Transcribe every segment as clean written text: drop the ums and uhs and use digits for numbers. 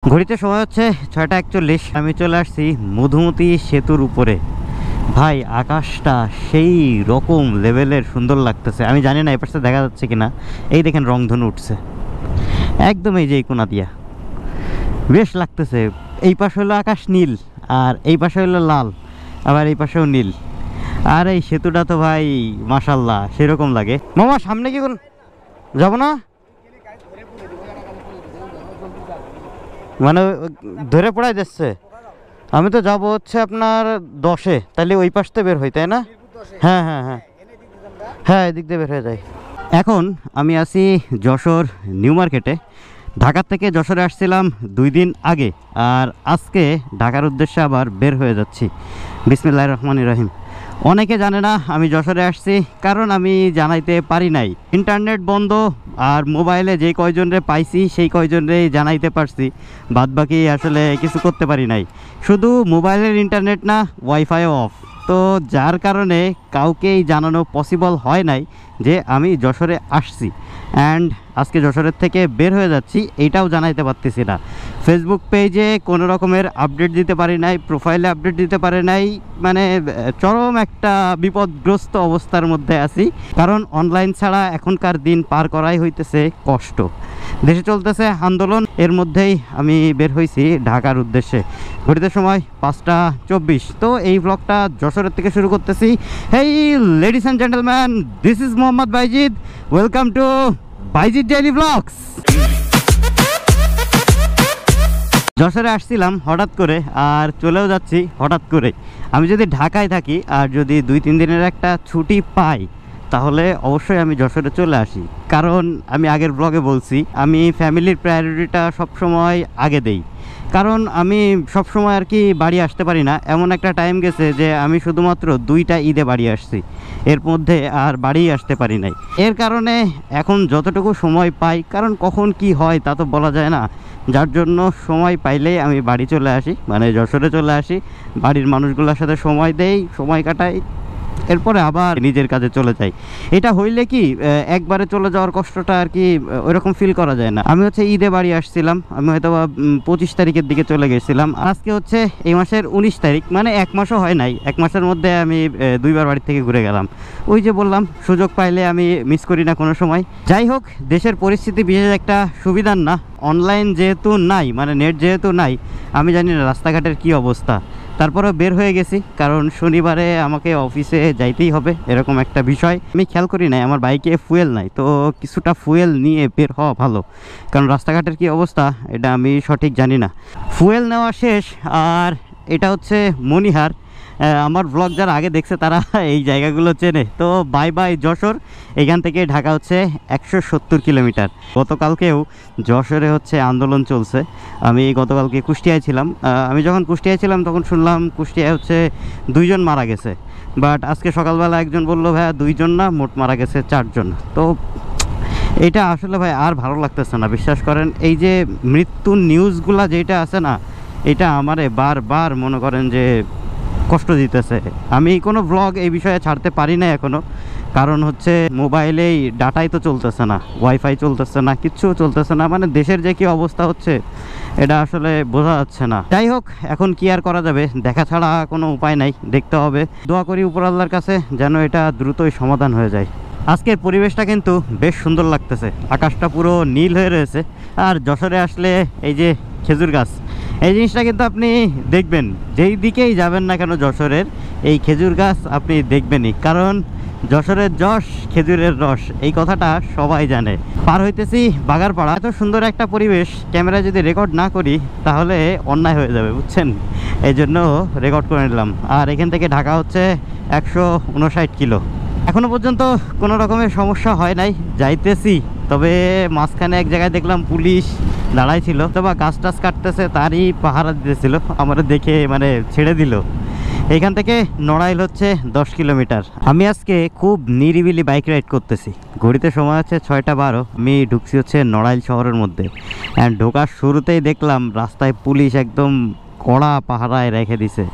ঘড়িতে সময় হচ্ছে 6টা 41। আমি চলে আসছি মধুমতি সেতুর উপরে। ভাই আকাশটা সেই রকম লেভেলের সুন্দর লাগতেছে। আমি জানি না এই পাশে দেখা যাচ্ছে কিনা। এই দেখেন রংধনু উঠছে একদম এই যে এই কোনা দিয়া, বেশ লাগতেছে। এই পাশে হলো আকাশ নীল, আর এই পাশে হলো লাল, আবার এই পাশেও নীল। আর এই সেতুটা তো ভাই মাশাল্লাহ সেরকম লাগে। মামা সামনে কি কোন যাব না, মানে ধরে পড়াই যাচ্ছে। আমি তো যাব হচ্ছে আপনার 10-এ, তাহলে ওই পাশতে বের হই তাই না? হ্যাঁ হ্যাঁ হ্যাঁ হ্যাঁ, এদিক দিয়ে বের হয়ে যায়। এখন আমি আছি যশোর নিউ মার্কেটে। ঢাকার থেকে যশোরে আসছিলাম 2 দিন আগে, আর আজকে ঢাকার উদ্দেশ্যে আবার বের হয়ে যাচ্ছি। বিসমিল্লাহির রহমানির রহিম। অনেকে জানে না আমি যশোরে আসছি, কারণ আমি জানাইতে পারি নাই। ইন্টারনেট বন্ধ, আর মোবাইলে যে কয়জনরে পাইছি সেই কয়জনরেই জানাইতে পারছি, বাদবাকি আসলে কিছু করতে পারি নাই। শুধু মোবাইলের ইন্টারনেট না, ওয়াইফাইও অফ। তো যার কারণে কাউকেই জানানো পসিবল হয় নাই যে আমি যশোরে আসছি, অ্যান্ড আজকে যশোরের থেকে বের হয়ে যাচ্ছি এইটাও জানাইতে পারতেছি না। ফেসবুক পেজে কোনো রকমের আপডেট দিতে পারি নাই, প্রোফাইলে আপডেট দিতে পারি নাই। মানে চরম একটা বিপদগ্রস্ত অবস্থার মধ্যে আছি, কারণ অনলাইন ছাড়া এখনকার দিন পার করাই হইতেছে কষ্ট। দেশে চলতেছে আন্দোলন, এর মধ্যেই আমি বের হয়েছি ঢাকার উদ্দেশ্যে। ঘড়িতে সময় 5টা 24। তো এই ব্লগটা যশোরের থেকে শুরু করতেছি। Hey ladies and gentleman, this is Mohammad Baizid. Welcome to Baizid daily blogs. যশোরে আসছিলাম হঠাৎ করে, আর চলেও যাচ্ছি হঠাৎ করে। আমি যদি ঢাকায় থাকি আর যদি 2-3 দিনের একটা ছুটি পাই, তাহলে অবশ্যই আমি যশোরে চলে আসি। কারণ আমি আগের ব্লগে বলছি, আমি ফ্যামিলির প্রায়োরিটিটা সবসময় আগে দেই। কারণ আমি সবসময় আর কি বাড়ি আসতে পারি না। এমন একটা টাইম গেছে যে আমি শুধুমাত্র 2টা ঈদে বাড়ি আসছি, এর মধ্যে আর বাড়ি আসতে পারি নাই। এর কারণে এখন যতটুকু সময় পাই, কারণ কখন কি হয় তা তো বলা যায় না, যার জন্য সময় পাইলেই আমি বাড়ি চলে আসি, মানে যশোরে চলে আসি। বাড়ির মানুষগুলোর সাথে সময় দেই, সময় কাটাই, এরপরে আবার নিজের কাজে চলে যাই। এটা হইলে কি একবারে চলে যাওয়ার কষ্টটা আর কি ওইরকম ফিল করা যায় না। আমি হচ্ছে ঈদে বাড়ি আসছিলাম, আমি হয়তো 25 তারিখের দিকে চলে গেছিলাম। আজকে হচ্ছে এই মাসের 19 তারিখ, মানে 1 মাসও হয় নাই। 1 মাসের মধ্যে আমি 2বার বাড়ি থেকে ঘুরে গেলাম। ওই যে বললাম, সুযোগ পাইলে আমি মিস করি না কোনো সময়। যাই হোক, দেশের পরিস্থিতি বিশেষ একটা সুবিধার না। অনলাইন যেহেতু নাই, মানে নেট যেহেতু নাই, আমি জানি না রাস্তাঘাটের কি অবস্থা। তারপরেও বের হয়ে গেছি, কারণ শনিবারে আমাকে অফিসে যাইতেই হবে, এরকম একটা বিষয়। আমি খেয়াল করি নাই আমার বাইকে ফুয়েল নাই, তো কিছুটা ফুয়েল নিয়ে বের হওয়া ভালো, কারণ রাস্তাঘাটের কি অবস্থা এটা আমি সঠিক জানি না। ফুয়েল নেওয়া শেষ, আর এটা হচ্ছে মনিহার। আমার ব্লগ যারা আগে দেখছে তারা এই জায়গাগুলো চেনে। তো বাই বাই যশোর। এখান থেকে ঢাকা হচ্ছে 170 কিলোমিটার। গতকালকেও যশোরে হচ্ছে আন্দোলন চলছে। আমি গতকালকে কুষ্টিয়ায় ছিলাম। আমি যখন কুষ্টিয়ায় ছিলাম তখন শুনলাম কুষ্টিয়ায় হচ্ছে 2 জন মারা গেছে, বাট আজকে সকালবেলা একজন বললো ভাইয়া 2 জন না, মোট মারা গেছে 4 জন। তো এটা আসলে ভাই আর ভালো লাগতেছে না, বিশ্বাস করেন। এই যে মৃত্যুর নিউজগুলা যেটা আছে না, এটা আমারে বারবার মনে করেন যে কষ্ট দিতেছে। আমি কোনো ব্লগ এই বিষয়ে ছাড়তে পারি না এখনও, কারণ হচ্ছে মোবাইলেই ডাটাই তো চলতেছে না, ওয়াইফাই চলতেছে না, কিচ্ছু চলতেছে না। মানে দেশের যে কি অবস্থা হচ্ছে এটা আসলে বোঝা যাচ্ছে না। যাই হোক, এখন কি আর করা যাবে, দেখা ছাড়া কোনো উপায় নাই, দেখতে হবে। দোয়া করি উপর আল্লাহর কাছে যেন এটা দ্রুতই সমাধান হয়ে যায়। আজকের পরিবেশটা কিন্তু বেশ সুন্দর লাগতেছে, আকাশটা পুরো নীল হয়ে রয়েছে। আর যশোরে আসলে এই যে খেজুর গাছ, এই জিনিসটা কিন্তু আপনি দেখবেন, যেই দিকেই যাবেন না কেন যশোরের, এই খেজুর গাছ আপনি দেখবেনই। কারণ যশোরের যশ খেজুরের রস, এই কথাটা সবাই জানে। পার হইতেছি বাগারপাড়া। এত সুন্দর একটা পরিবেশ ক্যামেরা যদি রেকর্ড না করি তাহলে অন্যায় হয়ে যাবে, বুঝছেন। এই জন্য রেকর্ড করে নিলাম। আর এখান থেকে ঢাকা হচ্ছে 159 কিলো। এখনো পর্যন্ত কোনো রকমের সমস্যা হয় নাই, যাইতেছি। তবে মাঝখানে এক জায়গায় দেখলাম পুলিশ দাঁড়াই ছিল, তবে গাছ টাছ কাটতেছে, তারই পাহারা দিতেছিল, আমার দেখে মানে ছেড়ে দিল। এখান থেকে নড়াইল হচ্ছে 10 কিলোমিটার। আমি আজকে খুব নিরিবিলি বাইক রাইড করতেছি। ঘড়িতে সময় হচ্ছে 6টা 12। আমি ঢুকছি হচ্ছে নড়াইল শহরের মধ্যে, অ্যান্ড ঢোকার শুরুতেই দেখলাম রাস্তায় পুলিশ একদম কড়া পাহারায় রেখে দিছে।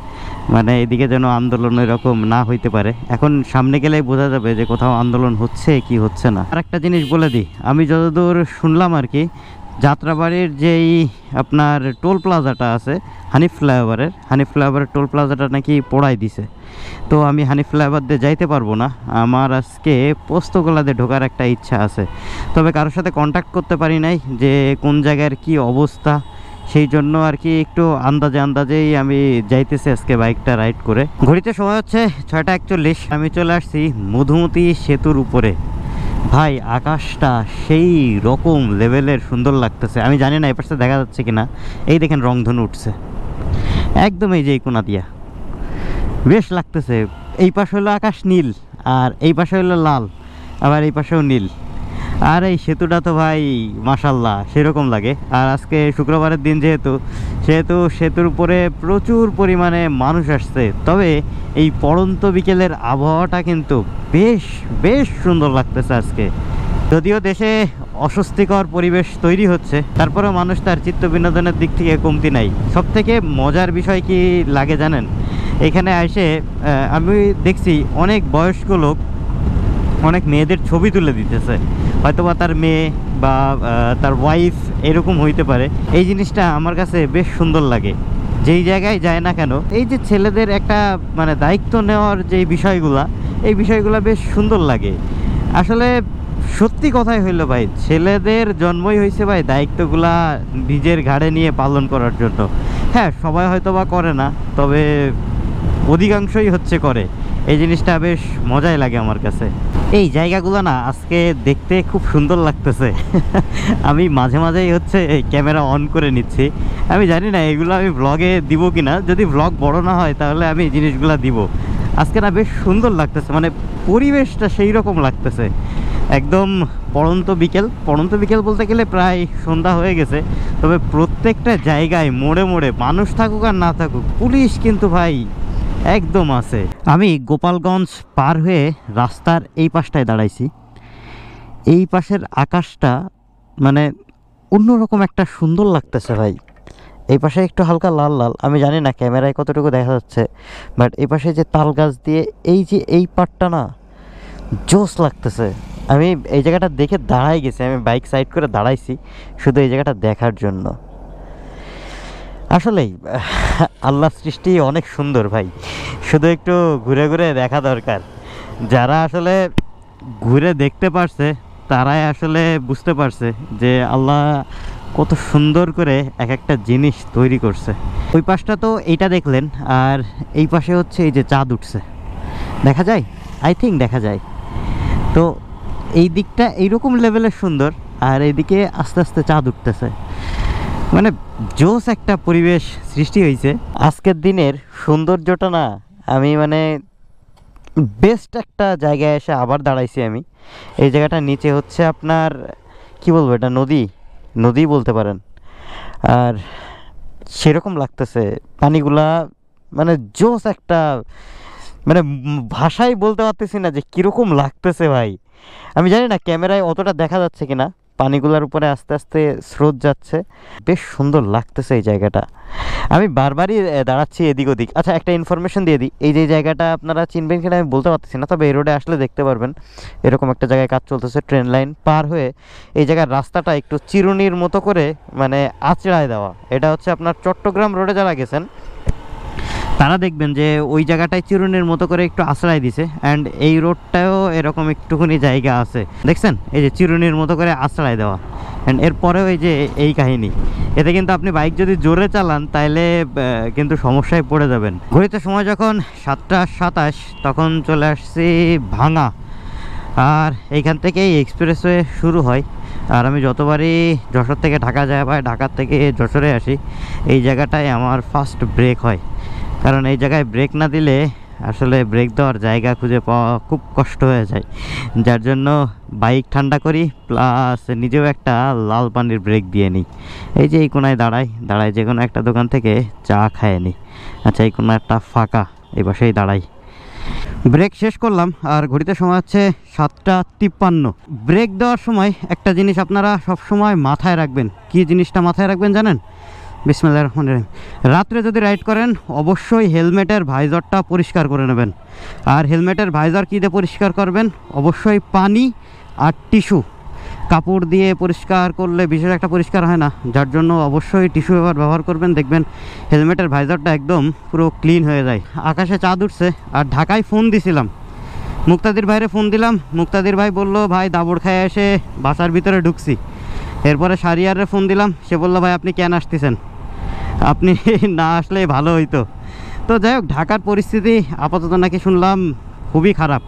মানে এদিকে যেন আন্দোলন এরকম না হইতে পারে। এখন সামনে গেলেই বোঝা যাবে যে কোথাও আন্দোলন হচ্ছে কি হচ্ছে না। আর একটা জিনিস বলে দিই, আমি যতদূর শুনলাম আর কি, যাত্রাবাড়ির যেই আপনার টোল প্লাজাটা আছে হানিফ ফ্লাইওভারের টোল প্লাজাটা নাকি পোড়াই দিছে। তো আমি হানিফ ফ্লাইওভার দিয়ে যাইতে পারবো না, আমার আজকে পোস্তগোলাতে ঢোকার একটা ইচ্ছা আছে। তবে কারোর সাথে কন্ট্যাক্ট করতে পারি নাই যে কোন জায়গার কি অবস্থা, সেই জন্য আর কি একটু আন্দাজেই আমি যাইতেছি আজকে বাইকটা রাইড করে। ঘড়িতে সময় হচ্ছে 6:41, আমি চলে আসছি মধুমতি সেতুর উপরে। ভাই আকাশটা সেই রকম লেভেলের সুন্দর লাগতেছে, আমি জানি না এই পাশে দেখা যাচ্ছে কিনা। এই দেখেন রংধনু উঠছে একদম এই যে এই কোনা দিয়া, বেশ লাগতেছে। এই পাশে হলো আকাশ নীল, আর এই পাশে হলো লাল, আবার এই পাশেও নীল। আর এই সেতুটা তো ভাই মাশাল্লাহ সেরকম লাগে। আর আজকে শুক্রবারের দিন যেহেতু সেতুর উপরে প্রচুর পরিমাণে মানুষ আসছে। তবে এই পড়ন্ত বিকেলের আবহাওয়াটা কিন্তু বেশ বেশ সুন্দর লাগতেছে আজকে। যদিও দেশে অস্বস্তিকর পরিবেশ তৈরি হচ্ছে, তারপরেও মানুষ তার চিত্ত বিনোদনের দিক থেকে কমতি নাই। সবথেকে মজার বিষয় কি লাগে জানেন, এখানে এসে আমি দেখছি অনেক বয়স্ক লোক অনেক মেয়েদের ছবি তুলে দিতেছে, হয়তোবা তার মেয়ে বা তার ওয়াইফ এরকম হইতে পারে। এই জিনিসটা আমার কাছে বেশ সুন্দর লাগে। যেই জায়গায় যায় না কেন, এই যে ছেলেদের একটা মানে দায়িত্ব নেওয়ার যে বিষয়গুলা, এই বিষয়গুলো বেশ সুন্দর লাগে আসলে। সত্যি কথাই হইলো ভাই, ছেলেদের জন্মই হয়েছে ভাই দায়িত্বগুলা নিজের ঘাড়ে নিয়ে পালন করার জন্য। হ্যাঁ, সবাই হয়তোবা করে না, তবে অধিকাংশই হচ্ছে করে। এই জিনিসটা বেশ মজাই লাগে আমার কাছে। এই জায়গাগুলো না আজকে দেখতে খুব সুন্দর লাগতেছে। আমি মাঝেই হচ্ছে ক্যামেরা অন করে নিচ্ছি। আমি জানি না এগুলো আমি ব্লগে দিব কিনা, যদি ব্লগ বড় না হয় তাহলে আমি এই জিনিসগুলো দিব। আজকে না বেশ সুন্দর লাগতেছে, মানে পরিবেশটা সেই রকম লাগতেছে। একদম পড়ন্ত বিকেল বলতে গেলে প্রায় সন্ধ্যা হয়ে গেছে। তবে প্রত্যেকটা জায়গায় মোড়ে মোড়ে মানুষ থাকুক আর না থাকুক, পুলিশ কিন্তু ভাই একদম আছে। আমি গোপালগঞ্জ পার হয়ে রাস্তার এই পাশটায় দাঁড়াইছি। এই পাশের আকাশটা মানে অন্যরকম একটা সুন্দর লাগতেছে ভাই। এই পাশে একটু হালকা লাল লাল, আমি জানি না ক্যামেরায় কতটুকু দেখা যাচ্ছে, বাট এই পাশে যে তাল গাছ দিয়ে এই যে এই পাটটা না জোস লাগতেছে। আমি এই জায়গাটা দেখে দাঁড়াই গেছি, আমি বাইক সাইড করে দাঁড়াইছি শুধু এই জায়গাটা দেখার জন্য। আসলেই আল্লাহর সৃষ্টি অনেক সুন্দর ভাই, শুধু একটু ঘুরে ঘুরে দেখা দরকার। যারা আসলে ঘুরে দেখতে পারছে তারাই আসলে বুঝতে পারছে যে আল্লাহ কত সুন্দর করে এক একটা জিনিস তৈরি করছে। ওই পাশটা তো এইটা দেখলেন, আর এই পাশে হচ্ছে এই যে চাঁদ উঠছে, দেখা যায়, আই থিঙ্ক দেখা যায়। তো এই দিকটা এইরকম লেভেলের সুন্দর, আর এইদিকে আস্তে আস্তে চাঁদ উঠতেছে, মানে জোস একটা পরিবেশ সৃষ্টি হয়েছে। আজকের দিনের সৌন্দর্যটা না আমি মানে বেস্ট একটা জায়গায় এসে আবার দাঁড়াইছি আমি। এই জায়গাটার নিচে হচ্ছে আপনার কি বলবো, এটা নদী বলতে পারেন। আর সেরকম লাগতেছে পানিগুলা, মানে জোস একটা, মানে ভাষায় বলতে পারতেছি না যে কীরকম লাগতেছে ভাই। আমি জানি না ক্যামেরায় অতটা দেখা যাচ্ছে কিনা, পানিগুলোর উপরে আস্তে আস্তে স্রোত যাচ্ছে, বেশ সুন্দর লাগতেছে এই জায়গাটা। আমি বারবারই দাঁড়াচ্ছি এদিক ওদিক। আচ্ছা, একটা ইনফরমেশন দিয়ে দিই, এই যে জায়গাটা আপনারা চিনবেন কিনা আমি বলতে পারতেছি না, তবে এই রোডে আসলে দেখতে পারবেন এরকম একটা জায়গায় কাজ চলতেছে। ট্রেন লাইন পার হয়ে এই জায়গার রাস্তাটা একটু চিরুনির মতো করে মানে আঁচড়ায় দেওয়া। এটা হচ্ছে আপনার চট্টগ্রাম রোডে যারা গেছেন তারা দেখবেন যে ওই জায়গাটায় চিরুনির মতো করে একটু আশ্রয় দিছে। অ্যান্ড এই রোডটাও এরকম একটুখানি জায়গা আছে, দেখছেন এই যে চিরুনির মতো করে আশ্রয় দেওয়া। অ্যান্ড এরপরেও এই যে এই কাহিনী, এতে কিন্তু আপনি বাইক যদি জোরে চালান তাহলে কিন্তু সমস্যায় পড়ে যাবেন। ঘড়িতে সময় যখন 7:27, তখন চলে আসছি ভাঙা। আর এইখান থেকেই এক্সপ্রেসওয়ে শুরু হয়। আর আমি যতবারই যশোর থেকে ঢাকা যায় বা ঢাকার থেকে যশোরে আসি, এই জায়গাটায় আমার ফার্স্ট ব্রেক হয়। কারণ এই জায়গায় ব্রেক না দিলে আসলে ব্রেক দেওয়ার জায়গা খুঁজে পাওয়া খুব কষ্ট হয়ে যায়, যার জন্য বাইক ঠান্ডা করি প্লাস নিজেও একটা লাল পানির ব্রেক দিয়ে নিই। এই যে এই কোনায় দাঁড়াই যে কোনো একটা দোকান থেকে চা খায় নিই। আচ্ছা, এই কোনো একটা ফাঁকা, এই পাশেই দাঁড়াই। ব্রেক শেষ করলাম আর ঘড়িতে সময় হচ্ছে 7:53। ব্রেক দেওয়ার সময় একটা জিনিস আপনারা সব সময় মাথায় রাখবেন। কি জিনিসটা মাথায় রাখবেন জানেন? বিসমিল্লাহির রহমানির রহিম। রাত্রে যদি রাইড করেন অবশ্যই হেলমেটের ভাইজারটা পরিষ্কার করে নেবেন। আর হেলমেটের ভাইজার কী দিয়ে পরিষ্কার করবেন? অবশ্যই পানি আর টিস্যু। কাপড় দিয়ে পরিষ্কার করলে বিশেষ একটা পরিষ্কার হয় না, যার জন্য অবশ্যই টিস্যু পেপার ব্যবহার করবেন। দেখবেন হেলমেটের ভাইজারটা একদম পুরো ক্লিন হয়ে যায়। আকাশে চাঁদ উঠছে। আর ঢাকায় ফোন দিছিলাম, মুক্তাদির ভাইরে ফোন দিলাম। মুক্তাদির ভাই বলল ভাই দাবড় খায় এসে বাসার ভিতরে ঢুকছি। এরপরে শারিয়ারে ফোন দিলাম, সে বললো ভাই আপনি কেন আসতেছেন, আপনি না আসলে ভালো হইতো। তো যাই হোক, ঢাকার পরিস্থিতি আপাতত নাকি শুনলাম খুবই খারাপ।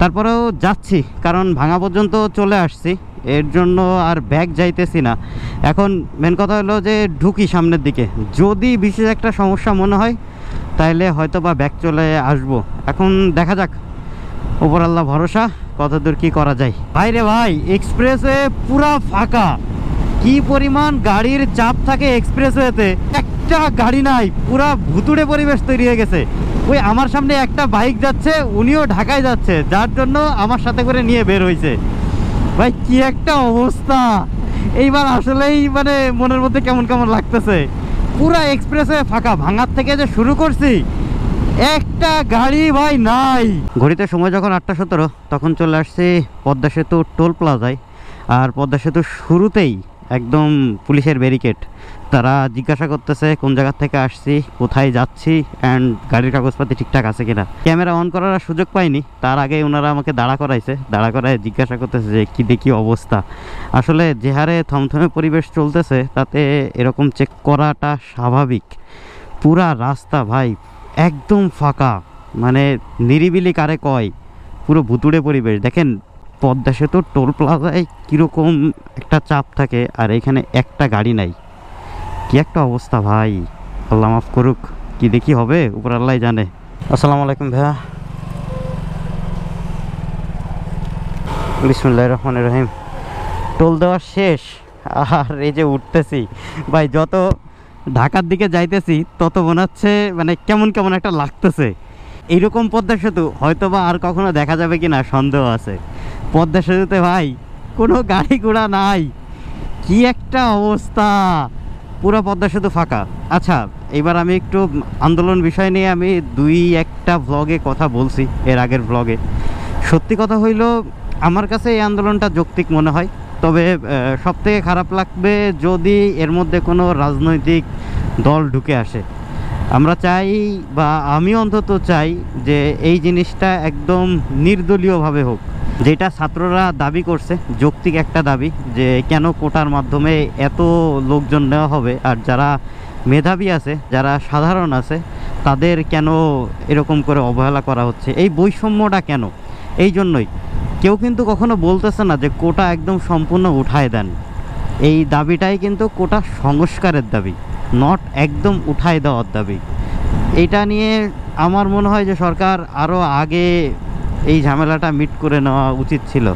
তারপরেও যাচ্ছি, কারণ ভাঙা পর্যন্ত চলে আসছি, এর জন্য আর ব্যাগ যাইতেছি না। এখন মেন কথা হলো যে ঢুকি সামনের দিকে, যদি বিশেষ একটা সমস্যা মনে হয় তাইলে হয়তো বা ব্যাগ চলে আসবো। এখন দেখা যাক, ওপর আল্লাহ ভরসা, কতদূর কি করা যায়। ভাই রে ভাই, এক্সপ্রেসওয়ে পুরা ফাঁকা, কি পরিমাণ গাড়ির চাপ থাকে এক্সপ্রেসওয়েতে, একটা গাড়ি নাই, পুরা ভুতুড়ে পরিবেশ তৈরি হয়ে গেছে। ওই আমার সামনে একটা বাইক যাচ্ছে, উনিও ঢাকায় যাচ্ছে, যার জন্য আমার সাথে করে নিয়ে বের হয়েছে। ভাই কি একটা অবস্থা, এইবার আসলেই মানে মনের মধ্যে কেমন কেমন লাগতেছে। পুরা এক্সপ্রেসওয়ে ফাঁকা, ভাঙার থেকে যে শুরু করছি একটা গাড়ি ভাই নাই। ঘড়িতে সময় যখন 8:17, তখন চলে আসছি পদ্মা সেতু টোল প্লাজায়। আর পদ্মা সেতু শুরুতেই একদম পুলিশের ব্যারিকেড, তারা জিজ্ঞাসা করতেছে কোন জায়গা থেকে আসছি, কোথায় যাচ্ছি, অ্যান্ড গাড়ির কাগজপাতি ঠিকঠাক আছে কিনা। ক্যামেরা অন করার সুযোগ পাইনি, তার আগে ওনারা আমাকে দাঁড়া করাইছে, দাঁড়া করায় জিজ্ঞাসা করতেছে যে কী দেখি অবস্থা। আসলে যে হারে থমথমে পরিবেশ চলতেছে তাতে এরকম চেক করাটা স্বাভাবিক। পুরা রাস্তা ভাই একদম ফাঁকা, মানে নিরিবিলি কারে কয়, পুরো ভুতুড়ে পরিবেশ। দেখেন পদ্মা সেতু টোল প্লাজায় কীরকম একটা চাপ থাকে, আর এখানে একটা গাড়ি নাই। কি একটা অবস্থা ভাই, আল্লাহ মাফ করুক, কি দেখি হবে উপর আল্লাহ জানে। আসসালামু আলাইকুম ভাইয়া। বিসমিল্লাহির রহমানির রহিম। টোল দেওয়া শেষ, আর এই যে উঠতেছি ভাই, যত ঢাকার দিকে যাইতেছি তত মনে হচ্ছে মানে কেমন কেমন একটা লাগতেছে। এইরকম পদ্মা সেতু হয়তো বা আর কখনো দেখা যাবে কি না সন্দেহ আছে। পদ্মা সেতুতে ভাই কোনো গাড়ি ঘোড়া নাই, কি একটা অবস্থা, পুরো পদ্মা সেতু ফাঁকা। আচ্ছা, এবার আমি একটু আন্দোলন বিষয় নিয়ে আমি দুই একটা ভ্লগে কথা বলছি, এর আগের ভ্লগে। সত্যি কথা হইল আমার কাছে এই আন্দোলনটা যৌক্তিক মনে হয়। তবে সবথেকে খারাপ লাগবে যদি এর মধ্যে কোনো রাজনৈতিক দল ঢুকে আসে। আমরা চাই, বা আমি অন্তত চাই, যে এই জিনিসটা একদম নির্দলীয়ভাবে হোক। যেটা ছাত্ররা দাবি করছে, যৌক্তিক একটা দাবি, যে কেন কোটার মাধ্যমে এত লোকজন নেওয়া হবে, আর যারা মেধাবী আছে, যারা সাধারণ আছে, তাদের কেন এরকম করে অবহেলা করা হচ্ছে, এই বৈষম্যটা কেন। এই জন্যই কেউ কিন্তু কখনো বলতেছে না যে কোটা একদম সম্পূর্ণ উঠায় দেন। এই দাবিটাই কিন্তু কোটা সংস্কারের দাবি, নট একদম উঠায় দেওয়ার দাবি। এইটা নিয়ে আমার মনে হয় যে সরকার আরও আগে এই ঝামেলাটা মিট করে নেওয়া উচিত ছিল।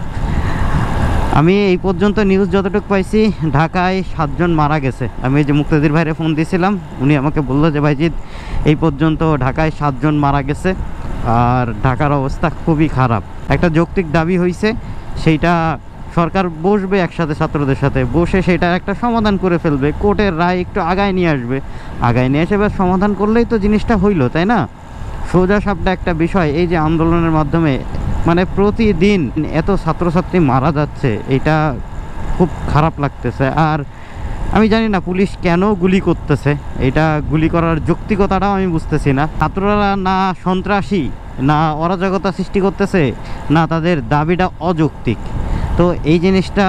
আমি এই পর্যন্ত নিউজ যতটুকু পাইছি, ঢাকায় 7 জন মারা গেছে। আমি এই যে মুক্তাদির ভাইরে ফোন দিয়েছিলাম, উনি আমাকে বললো যে ভাইজিৎ এই পর্যন্ত ঢাকায় 7 জন মারা গেছে, আর ঢাকার অবস্থা খুবই খারাপ। একটা যৌক্তিক দাবি হয়েছে, সেইটা সরকার বসবে একসাথে ছাত্রদের সাথে, বসে সেটা একটা সমাধান করে ফেলবে, কোর্টের রায় একটু আগায় নিয়ে আসবে, আগায় নিয়ে এসে এবার সমাধান করলেই তো জিনিসটা হইলো, তাই না? সোজা সাপটা একটা বিষয়। এই যে আন্দোলনের মাধ্যমে মানে প্রতিদিন এত ছাত্রছাত্রী মারা যাচ্ছে, এটা খুব খারাপ লাগতেছে। আর আমি জানি না পুলিশ কেন গুলি করতেছে, এটা গুলি করার যৌক্তিকতাটাও আমি বুঝতেছি না। ছাত্ররা না সন্ত্রাসী, না অরাজকতা সৃষ্টি করতেছে, না তাদের দাবিটা অযৌক্তিক। তো এই জিনিসটা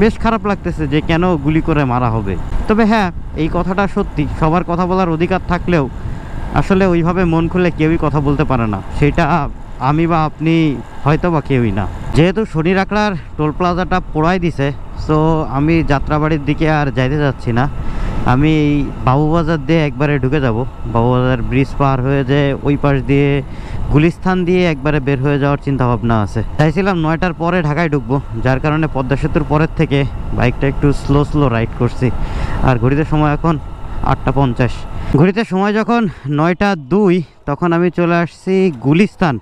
বেশ খারাপ লাগতেছে যে কেন গুলি করে মারা হবে। তবে হ্যাঁ, এই কথাটা সত্যি, সবার কথা বলার অধিকার থাকলেও আসলে ওইভাবে মন খুলে কেউই কথা বলতে পারে না, সেটা আমি বা আপনি হয়তো বা কেউই না। যেহেতু শনি রাখলার টোল প্লাজাটা পোড়াই দিছে, সো আমি যাত্রাবাড়ির দিকে আর যাইতে যাচ্ছি না। আমি বাবুবাজার দিয়ে একবারে ঢুকে যাব, বাবুবাজার ব্রিজ পার হয়ে যে ওই পাশ দিয়ে গুলিস্তান দিয়ে একবারে বের হয়ে যাওয়ার চিন্তা ভাবনা আছে। চাইছিলাম 9টার পরে ঢাকায় ঢুকবো, যার কারণে পদ্মা সেতুর পরের থেকে বাইকটা একটু স্লো রাইড করছি। আর ঘড়িতে সময় এখন 8:50। ঘড়িতে সময় যখন 9:02, তখন আমি চলে আসছি গুলিস্তান।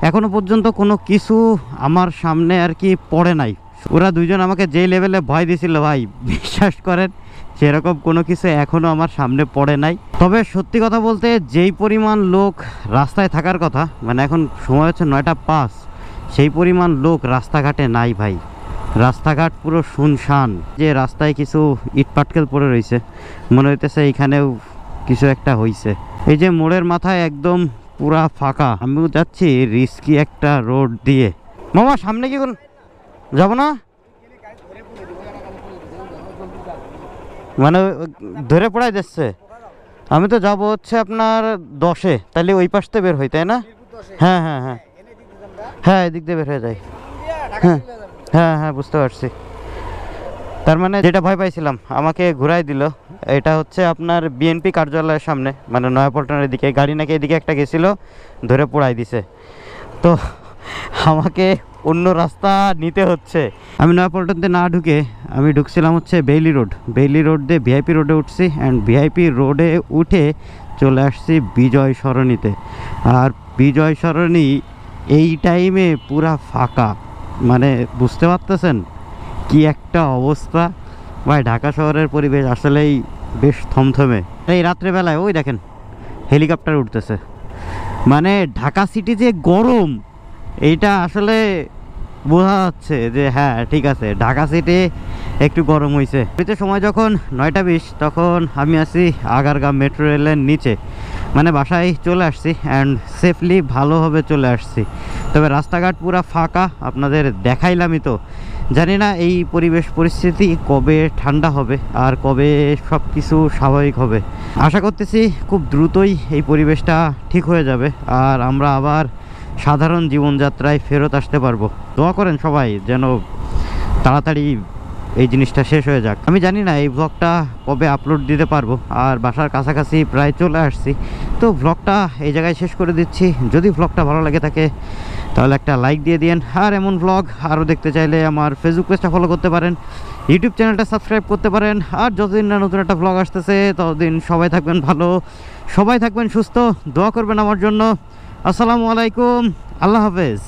এখনো পর্যন্ত কোনো কিছু আমার সামনে আর কি পড়ে নাই। ওরা দুইজন আমাকে যেই লেভেলে ভয় দিছিল ভাই, বিশ্বাস করেন সেরকম কোনো কিছু এখনও আমার সামনে পড়ে নাই। তবে সত্যি কথা বলতে যেই পরিমাণ লোক রাস্তায় থাকার কথা, মানে এখন সময় হচ্ছে 9:05, সেই পরিমাণ লোক রাস্তাঘাটে নাই ভাই। রাস্তাঘাট পুরো শুনশান, যে রাস্তায় কিছু ইট পাটকেল পড়ে রয়েছে, মনে হইতেছে এইখানেও কিছু একটা হইছে। এই যে মোড়ের মাথায় একদম পুরা ফাঁকা, আমিও যাচ্ছি রিস্কি একটা রোড দিয়ে। মামা সামনে কি কোন যাব না, মানে ধরে পড়াই দিচ্ছে। আমি তো যাব হচ্ছে আপনার 10-এ, তাহলে ওই পাশতে বের হই, তাই না? হ্যাঁ হ্যাঁ হ্যাঁ হ্যাঁ, এদিক দিয়ে বের হয়ে যায়। হ্যাঁ হ্যাঁ হ্যাঁ, বুঝতে পারছি। তার মানে যেটা ভয় পাইছিলাম আমাকে ঘুরাই দিল। এটা হচ্ছে আপনার বিএনপি কার্যালয়ের সামনে, মানে নয়াপল্টনের দিকে। গাড়ি নাকি এদিকে একটা গেছিল, ধরে পোড়াই দিছে। তো আমাকে অন্য রাস্তা নিতে হচ্ছে। আমি নয়াপল্টনতে না ঢুকে আমি ঢুকছিলাম হচ্ছে বেইলি রোড। বেইলি রোড দিয়ে ভিআইপি রোডে উঠছি, অ্যান্ড ভিআইপি রোডে উঠে চলে আসছি বিজয় সরণিতে। আর বিজয় সরণি এই টাইমে পুরা ফাঁকা, মানে বুঝতে পারতেছেন কি একটা অবস্থা ভাই। ঢাকা শহরের পরিবেশ আসলেই বেশ থমথমে। এই রাত্রেবেলায় ওই দেখেন হেলিকপ্টার উঠতেছে, মানে ঢাকা সিটি যে গরম এইটা আসলে বোঝা যাচ্ছে যে হ্যাঁ ঠিক আছে, ঢাকা সিটি একটু গরম হয়েছে। ওইতে সময় যখন 9:20, তখন আমি আছি আগারগাঁও মেট্রো রেলের নিচে, মানে বাসায় চলে আসছি, অ্যান্ড সেফলি ভালোভাবে চলে আসছি। তবে রাস্তাঘাট পুরা ফাঁকা, আপনাদের দেখাইলামই তো। জানি না এই পরিবেশ পরিস্থিতি কবে ঠান্ডা হবে আর কবে সব কিছু স্বাভাবিক হবে। আশা করতেছি খুব দ্রুতই এই পরিবেশটা ঠিক হয়ে যাবে, আর আমরা আবার সাধারণ জীবনযাত্রায় ফেরত আসতে পারবো। দোয়া করেন সবাই যেন তাড়াতাড়ি এই জিনিসটা শেষ হয়ে যাক। আমি জানি না এই ব্লগটা কবে আপলোড দিতে পারবো, আর বাসার কাছাকাছি প্রায় চলে আসছি। তো ব্লগটা এই জায়গায় শেষ করে দিচ্ছি। যদি ব্লগটা ভালো লাগে থাকে তাহলে একটা লাইক দিয়ে দিন, আর এমন ব্লগ আরও দেখতে চাইলে আমার ফেসবুক পেজটা ফলো করতে পারেন, ইউটিউব চ্যানেলটা সাবস্ক্রাইব করতে পারেন। আর যতদিন না নতুন একটা ব্লগ আসতেছে ততদিন সবাই থাকবেন ভালো, সবাই থাকবেন সুস্থ, দোয়া করবেন আমার জন্য। আসসালামু আলাইকুম, আল্লাহ হাফেজ।